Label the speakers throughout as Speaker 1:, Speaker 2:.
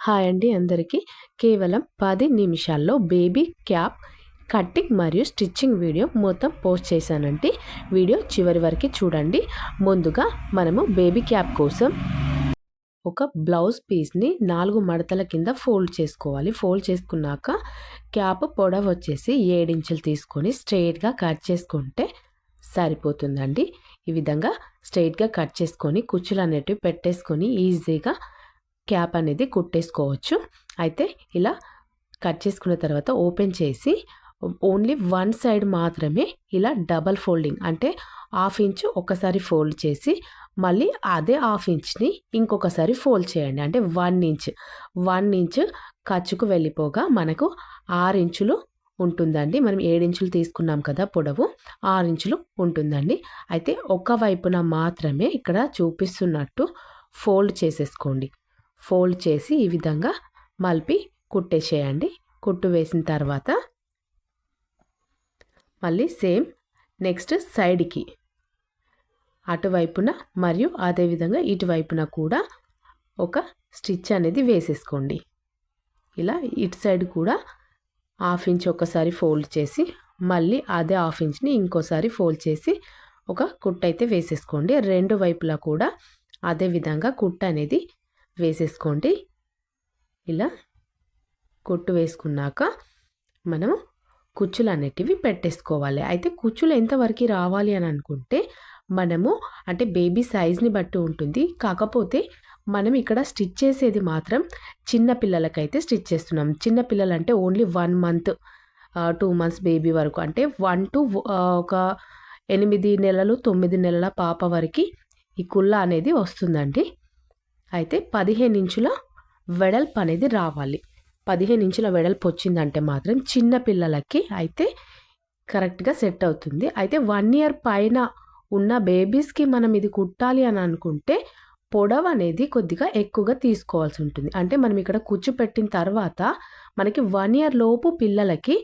Speaker 1: Hi అండి అందరికీ. కేవలం 10 నిమిషాల్లో బేబీ క్యాప్ కటింగ్ మరియు స్టిచ్చింగ్ వీడియో మొత్తం పోస్ట్ చేశానండి. వీడియో చివరి వరకు చూడండి. ముందుగా మనము బేబీ క్యాప్ కోసం ఒక బ్లౌజ్ పీస్ని 4 మడతల కింద ఫోల్డ్ చేసుకోవాలి. ఫోల్డ్ చేసుకున్నాక క్యాప్ పొడవు వచ్చేసి 7 ఇంచులు తీసుకొని స్ట్రైట్గా కట్ చేసుకుంటే సరిపోతుందండి. ఈ విధంగా స్ట్రైట్గా కట్ చేసుకొని కుచ్చులు అనేటివి పెట్టేసుకొని ఈజీగా క్యాప్ అనేది కుట్టేసుకోవచ్చు. అయితే ఇలా కట్ చేసుకున్న తర్వాత ఓపెన్ చేసి ఓన్లీ వన్ సైడ్ మాత్రమే ఇలా డబల్ ఫోల్డింగ్ అంటే హాఫ్ ఇంచ్ ఒకసారి ఫోల్డ్ చేసి మళ్ళీ అదే హాఫ్ ఇంచ్ని ఇంకొకసారి ఫోల్డ్ చేయండి. అంటే 1 ఇంచ్ ఖర్చుకు వెళ్ళిపోగా మనకు 6 ఇంచులు ఉంటుందండి. మనం 7 ఇంచులు తీసుకున్నాం కదా పొడవు, 6 ఇంచులు ఉంటుందండి. అయితే ఒక వైపున మాత్రమే ఇక్కడ చూపిస్తున్నట్టు ఫోల్డ్ చేసేసుకోండి. ఫోల్డ్ చేసి ఈ విధంగా మలిపి కుట్టేసేయండి. కుట్టు వేసిన తర్వాత మళ్ళీ సేమ్ నెక్స్ట్ సైడ్కి అటువైపున మరియు అదేవిధంగా ఇటువైపున కూడా ఒక స్టిచ్ అనేది వేసేసుకోండి. ఇలా ఇటు సైడ్ కూడా హాఫ్ ఇంచ్ ఒకసారి ఫోల్డ్ చేసి మళ్ళీ అదే హాఫ్ ఇంచ్ని ఇంకోసారి ఫోల్డ్ చేసి ఒక కుట్టు అయితే వేసేసుకోండి. రెండు వైపులా కూడా అదే విధంగా కుట్టు అనేది వేసేసుకోండి. ఇలా కుట్టు వేసుకున్నాక మనం కుచ్చులు అనేటివి పెట్టేసుకోవాలి. అయితే కుచ్చులు ఎంతవరకు రావాలి అని అనుకుంటే మనము అంటే బేబీ సైజ్ని బట్టి ఉంటుంది. కాకపోతే మనం ఇక్కడ స్టిచ్ చేసేది మాత్రం చిన్న పిల్లలకైతే స్టిచ్ చేస్తున్నాం. చిన్న పిల్లలు అంటే ఓన్లీ 1 మంత్ 2 మంత్స్ బేబీ వరకు అంటే 1 to ఒక 8 నెలలు 9 నెలల పాప వరకు ఈ కుల్ల అనేది వస్తుందండి. అయితే 15 ఇంచుల వెడల్పు అనేది రావాలి. 15 ఇంచుల వెడల్పు వచ్చిందంటే మాత్రం చిన్న పిల్లలకి అయితే కరెక్ట్గా సెట్ అవుతుంది. అయితే 1 ఇయర్ పైన ఉన్న బేబీస్కి మనం ఇది కుట్టాలి అని అనుకుంటే పొడవు అనేది కొద్దిగా ఎక్కువగా తీసుకోవాల్సి ఉంటుంది. అంటే మనం ఇక్కడ కుచ్చు పెట్టిన తర్వాత మనకి 1 ఇయర్ లోపు పిల్లలకి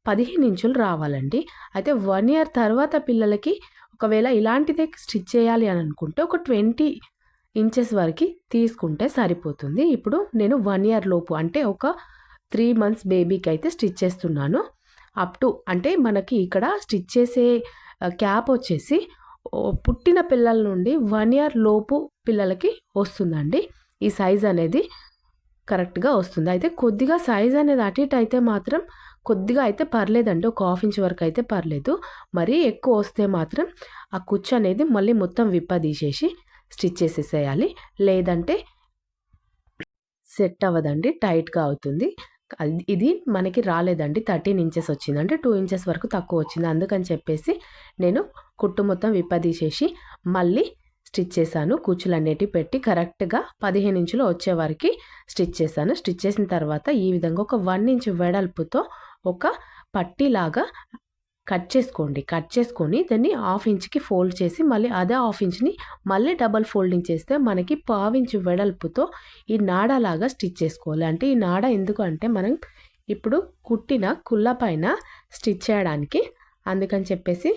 Speaker 1: 15 ఇంచులు రావాలండి. అయితే 1 ఇయర్ తర్వాత పిల్లలకి ఒకవేళ ఇలాంటిదే స్టిచ్ చేయాలి అని అనుకుంటే ఒక 20 ఇంచెస్ వరకు తీసుకుంటే సరిపోతుంది. ఇప్పుడు నేను 1 ఇయర్ లోపు అంటే ఒక 3 మంత్స్ బేబీకి అయితే స్టిచ్ చేస్తున్నాను. అప్ టు అంటే మనకి ఇక్కడ స్టిచ్ చేసే క్యాప్ వచ్చేసి పుట్టిన పిల్లల నుండి 1 ఇయర్ లోపు పిల్లలకి వస్తుందండి. ఈ సైజ్ అనేది కరెక్ట్గా వస్తుంది. అయితే కొద్దిగా సైజ్ అనేది అటు ఇటు అయితే మాత్రం కొద్దిగా అయితే పర్లేదండి. ఒక హాఫ్ ఇంచ్ వరకు అయితే పర్లేదు. మరీ ఎక్కువ వస్తే మాత్రం ఆ కుచ్చు అనేది మళ్ళీ మొత్తం విప్పదీసేసి స్టిచ్ చేసేసేయాలి. లేదంటే సెట్ అవ్వదండి, టైట్గా అవుతుంది. ఇది మనకి రాలేదండి. 13 ఇంచెస్ వచ్చింది, అంటే 2 ఇంచెస్ వరకు తక్కువ వచ్చింది. అందుకని చెప్పేసి నేను కుట్టు మొత్తం విప్పదీసేసి మళ్ళీ స్టిచ్ చేశాను. కుచ్చులు అనేటివి పెట్టి కరెక్ట్గా 15 ఇంచులు వచ్చే వరకు స్టిచ్ చేశాను. స్టిచ్ చేసిన తర్వాత ఈ విధంగా ఒక 1 ఇంచ్ వెడల్పుతో ఒక పట్టీలాగా కట్ చేసుకోండి. కట్ చేసుకొని దాన్ని హాఫ్ ఇంచ్కి ఫోల్డ్ చేసి మళ్ళీ అదే హాఫ్ ఇంచ్ని మళ్ళీ డబల్ ఫోల్డింగ్ చేస్తే మనకి 1/2 ఇంచ్ వెడల్పుతో ఈ నాడలాగా స్టిచ్ చేసుకోవాలి. అంటే ఈ నాడ ఎందుకు అంటే మనం ఇప్పుడు కుట్టిన కుల్ల పైన స్టిచ్ చేయడానికి. అందుకని చెప్పేసి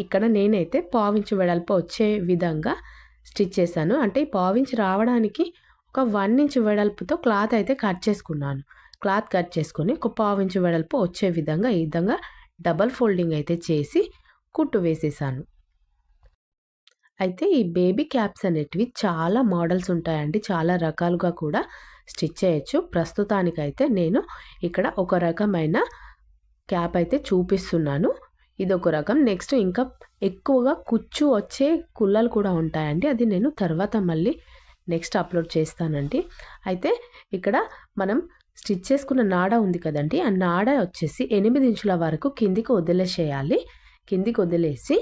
Speaker 1: ఇక్కడ నేనైతే 1/2 ఇంచ్ వెడల్పు వచ్చే విధంగా స్టిచ్ చేశాను. అంటే ఈ 1/2 ఇంచ్ రావడానికి ఒక 1 ఇంచ్ వెడల్పుతో క్లాత్ అయితే కట్ చేసుకున్నాను. క్లాత్ కట్ చేసుకొని ఒక 1/2 ఇంచ్ వెడల్పు వచ్చే విధంగా ఈ విధంగా డబల్ ఫోల్డింగ్ అయితే చేసి కుట్టు వేసేసాను. అయితే ఈ బేబీ క్యాప్స్ అనేటివి చాలా మోడల్స్ ఉంటాయండి. చాలా రకాలుగా కూడా స్టిచ్ చేయొచ్చు. ప్రస్తుతానికైతే నేను ఇక్కడ ఒక రకమైన క్యాప్ అయితే చూపిస్తున్నాను. ఇది ఒక రకం. నెక్స్ట్ ఇంకా ఎక్కువగా కుచ్చు వచ్చే కుల్లలు కూడా ఉంటాయండి. అది నేను తర్వాత మళ్ళీ నెక్స్ట్ అప్లోడ్ చేస్తానండి. అయితే ఇక్కడ మనం స్టిచ్ చేసుకున్న నాడ ఉంది కదండి, ఆ నాడ వచ్చేసి 8 ఇంచుల వరకు కిందికి వదిలేసేయాలి. కిందికి వదిలేసి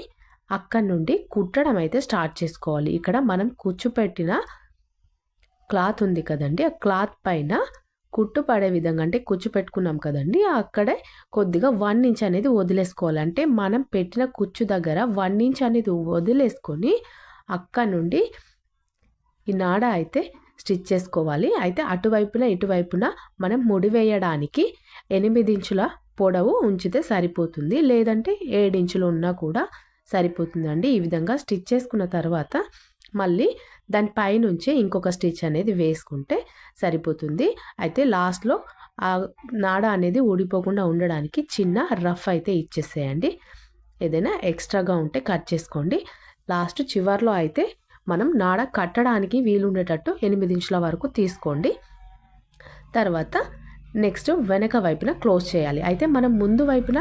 Speaker 1: అక్కడి నుండి కుట్టడం అయితే స్టార్ట్ చేసుకోవాలి. ఇక్కడ మనం కుచ్చు పెట్టిన క్లాత్ ఉంది కదండి, ఆ క్లాత్ పైన కుట్టు పడే విధంగా అంటే కుచ్చు పెట్టుకున్నాం కదండి, అక్కడే కొద్దిగా 1 ఇంచ్ అనేది వదిలేసుకోవాలి. అంటే మనం పెట్టిన కుచ్చు దగ్గర 1 ఇంచ్ అనేది వదిలేసుకొని అక్కడ నుండి ఈ నాడ అయితే స్టిచ్ చేసుకోవాలి. అయితే అటువైపున ఇటువైపున మనం ముడి వేయడానికి 8 ఇంచుల పొడవు ఉంచితే సరిపోతుంది. లేదంటే 7 ఇంచులు ఉన్నా కూడా సరిపోతుందండి. ఈ విధంగా స్టిచ్ చేసుకున్న తర్వాత మళ్ళీ దానిపైనుంచి ఇంకొక స్టిచ్ అనేది వేసుకుంటే సరిపోతుంది. అయితే లాస్ట్లో ఆ నాడ అనేది ఊడిపోకుండా ఉండడానికి చిన్న రఫ్ అయితే ఇచ్చేసేయండి. ఏదైనా ఎక్స్ట్రాగా ఉంటే కట్ చేసుకోండి. లాస్ట్ చివర్లో అయితే మనం నాడ కట్టడానికి వీలుండేటట్టు 8 ఇంచుల వరకు తీసుకోండి. తర్వాత నెక్స్ట్ వెనక వైపున క్లోజ్ చేయాలి. అయితే మనం ముందు వైపున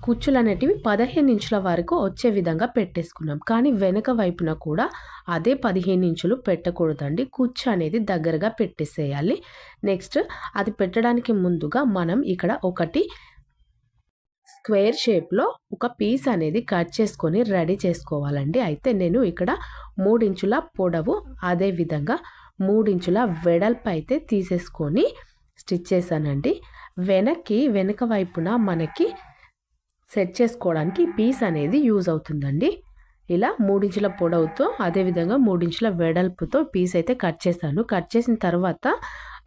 Speaker 1: కుచ్చులు అనేటివి 15 ఇంచుల వరకు వచ్చే విధంగా పెట్టేసుకున్నాం. కానీ వెనక వైపున కూడా అదే 15 ఇంచులు పెట్టకూడదండి. కుచ్చు అనేది దగ్గరగా పెట్టేసేయాలి. నెక్స్ట్ అది పెట్టడానికి ముందుగా మనం ఇక్కడ ఒకటి స్క్వేర్ షేప్లో ఒక పీస్ అనేది కట్ చేసుకొని రెడీ చేసుకోవాలండి. అయితే నేను ఇక్కడ 3 ఇంచుల పొడవు అదేవిధంగా 3 ఇంచుల వెడల్పు అయితే తీసేసుకొని స్టిచ్ చేశానండి. వెనక వైపున మనకి సెట్ చేసుకోవడానికి పీస్ అనేది యూజ్ అవుతుందండి. ఇలా 3 ఇంచుల పొడవుతో అదేవిధంగా 3 ఇంచుల వెడల్పుతో పీస్ అయితే కట్ చేశాను. కట్ చేసిన తర్వాత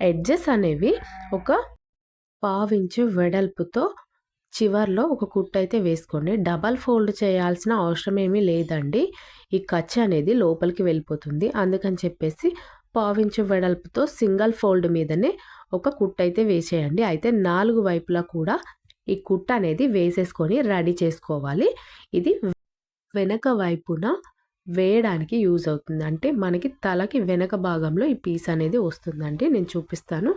Speaker 1: ఎడ్జెస్ అనేవి ఒక 1/2 ఇంచు వెడల్పుతో చివర్లో ఒక కుట్టు అయితే వేసుకోండి. డబల్ ఫోల్డ్ చేయాల్సిన అవసరం ఏమీ లేదండి. ఈ ఖర్చు అనేది లోపలికి వెళ్ళిపోతుంది. అందుకని చెప్పేసి 1/2 ఇంచు వెడల్పుతో సింగిల్ ఫోల్డ్ మీదనే ఒక కుట్టు అయితే వేసేయండి. అయితే 4 వైపులా కూడా ఈ కుట్టు అనేది వేసేసుకొని రెడీ చేసుకోవాలి. ఇది వెనక వైపున వేయడానికి యూజ్ అవుతుంది. అంటే మనకి తలకి వెనక భాగంలో ఈ పీస్ అనేది వస్తుందండి. నేను చూపిస్తాను.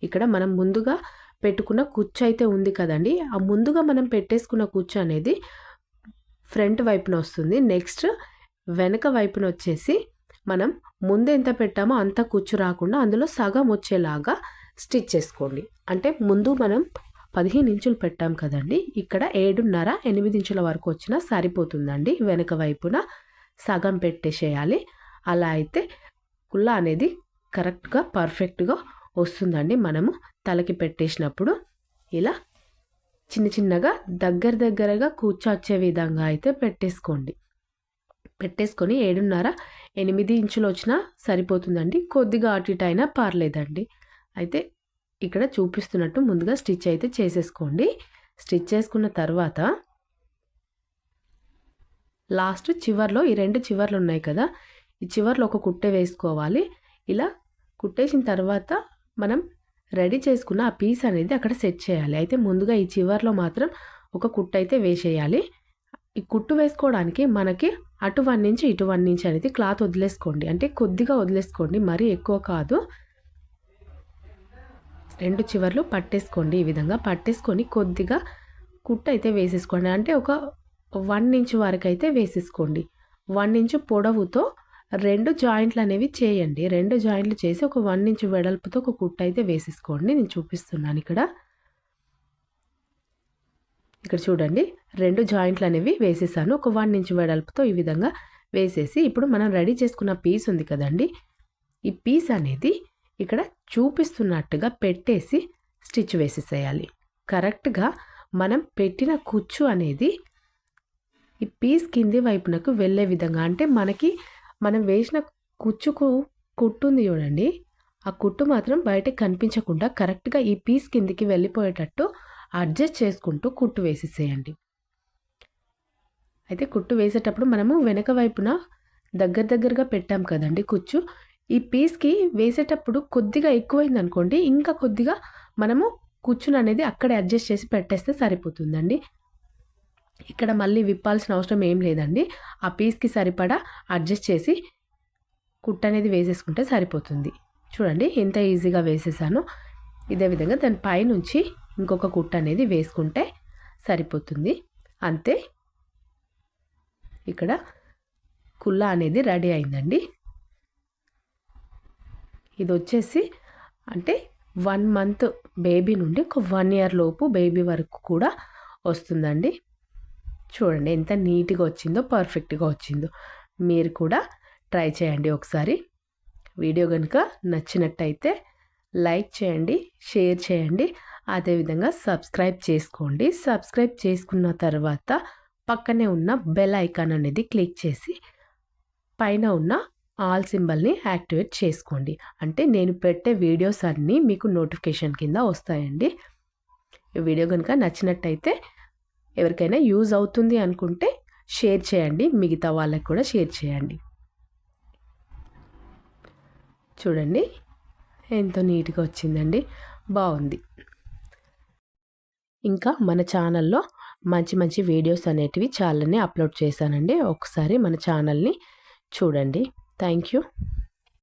Speaker 1: ఇక్కడ మనం ముందుగా పెట్టుకున్న కుచ్చు అయితే ఉంది కదండి, ఆ ముందుగా మనం పెట్టేసుకున్న కుచ్చు అనేది ఫ్రంట్ వైపున వస్తుంది. నెక్స్ట్ వెనక వైపున వచ్చేసి మనం ముందు ఎంత పెట్టామో అంత కుచ్చు రాకుండా అందులో సగం వచ్చేలాగా స్టిచ్ చేసుకోండి. అంటే ముందు మనం 15 ఇంచులు పెట్టాం కదండి, ఇక్కడ 7.5 8 ఇంచుల వరకు వచ్చినా సరిపోతుందండి. వెనక వైపున సగం పెట్టేసేయాలి. అలా అయితే కుల్లా అనేది కరెక్ట్గా పర్ఫెక్ట్గా వస్తుందండి. మనము తలకి పెట్టేసినప్పుడు ఇలా చిన్నగా దగ్గరగా కూర్చొచ్చే విధంగా అయితే పెట్టేసుకోండి. పెట్టేసుకొని 7.5 8 ఇంచులు వచ్చినా సరిపోతుందండి. కొద్దిగా అటు ఇటు అయినా పర్లేదండి. అయితే ఇక్కడ చూపిస్తున్నట్టు ముందుగా స్టిచ్ అయితే చేసేసుకోండి. స్టిచ్ చేసుకున్న తర్వాత లాస్ట్ చివర్లో ఈ 2 చివర్లు ఉన్నాయి కదా, ఈ చివర్లో ఒక కుట్టే వేసుకోవాలి. ఇలా కుట్టేసిన తర్వాత మనం రెడీ చేసుకున్న ఆ పీస్ అనేది అక్కడ సెట్ చేయాలి. అయితే ముందుగా ఈ చివర్లో మాత్రం ఒక కుట్టు అయితే వేసేయాలి. ఈ కుట్టు వేసుకోవడానికి మనకి అటు 1 ఇంచ్ ఇటు 1 ఇంచ్ అనేది క్లాత్ వదిలేసుకోండి. అంటే కొద్దిగా వదిలేసుకోండి, మరీ ఎక్కువ కాదు. 2 చివర్లు పట్టేసుకోండి. ఈ విధంగా పట్టేసుకొని కొద్దిగా కుట్టు అయితే వేసేసుకోండి. అంటే ఒక 1 ఇంచ్ వరకు అయితే వేసేసుకోండి. 1 ఇంచ్ పొడవుతో 2 జాయింట్లు అనేవి చేయండి. 2 జాయింట్లు చేసి ఒక 1 ఇంచ్ వెడల్పుతో ఒక కుట్టు అయితే వేసేసుకోండి. నేను చూపిస్తున్నాను ఇక్కడ చూడండి, 2 జాయింట్లు అనేవి వేసేసాను. ఒక 1 ఇంచ్ వెడల్పుతో ఈ విధంగా వేసేసి ఇప్పుడు మనం రెడీ చేసుకున్న పీస్ ఉంది కదండి, ఈ పీస్ అనేది ఇక్కడ చూపిస్తున్నట్టుగా పెట్టేసి స్టిచ్ వేసేసేయాలి. కరెక్ట్గా మనం పెట్టిన కుచ్చు అనేది ఈ పీస్ కింది వైపునకు వెళ్ళే విధంగా, అంటే మనకి మనం వేసిన కుచ్చుకు కుట్టుంది చూడండి, ఆ కుట్టు మాత్రం బయటకు కనిపించకుండా కరెక్ట్గా ఈ పీస్ కిందికి వెళ్ళిపోయేటట్టు అడ్జస్ట్ చేసుకుంటూ కుట్టు వేసేసేయండి. అయితే కుట్టు వేసేటప్పుడు మనము వెనక వైపున దగ్గరగా పెట్టాం కదండి కుచ్చు, ఈ పీస్కి వేసేటప్పుడు కొద్దిగా ఎక్కువైంది అనుకోండి, ఇంకా కొద్దిగా మనము కుచ్చును అనేది అక్కడే అడ్జస్ట్ చేసి పెట్టేస్తే సరిపోతుందండి. ఇక్కడ మళ్ళీ విప్పాల్సిన అవసరం ఏం లేదండి. ఆ పీస్కి సరిపడా అడ్జస్ట్ చేసి కుట్టు అనేది వేసేసుకుంటే సరిపోతుంది. చూడండి ఎంత ఈజీగా వేసేసాను. ఇదే విధంగా దాని పైనుంచి ఇంకొక కుట్టు అనేది వేసుకుంటే సరిపోతుంది. అంతే, ఇక్కడ కుల్లా అనేది రెడీ అయిందండి. ఇది వచ్చేసి అంటే 1 మంత్ బేబీ నుండి ఒక 1 ఇయర్ లోపు బేబీ వరకు కూడా వస్తుందండి. చూడండి ఎంత నీట్గా వచ్చిందో, పర్ఫెక్ట్గా వచ్చిందో. మీరు కూడా ట్రై చేయండి ఒకసారి. వీడియో కనుక నచ్చినట్టయితే లైక్ చేయండి, షేర్ చేయండి, అదేవిధంగా సబ్స్క్రైబ్ చేసుకోండి. సబ్స్క్రైబ్ చేసుకున్న తర్వాత పక్కనే ఉన్న బెల్ ఐకాన్ అనేది క్లిక్ చేసి పైన ఉన్న ఆల్ సింబల్ని యాక్టివేట్ చేసుకోండి. అంటే నేను పెట్టే వీడియోస్ అన్నీ మీకు నోటిఫికేషన్ కింద వస్తాయండి. ఈ వీడియో కనుక నచ్చినట్టయితే ఎవరికైనా యూజ్ అవుతుంది అనుకుంటే షేర్ చేయండి, మిగతా వాళ్ళకి కూడా షేర్ చేయండి. చూడండి ఎంతో నీట్గా వచ్చిందండి, బాగుంది. ఇంకా మన ఛానల్లో మంచి మంచి వీడియోస్ అనేటివి చాలానే అప్లోడ్ చేశానండి. ఒకసారి మన ఛానల్ని చూడండి. Thank you.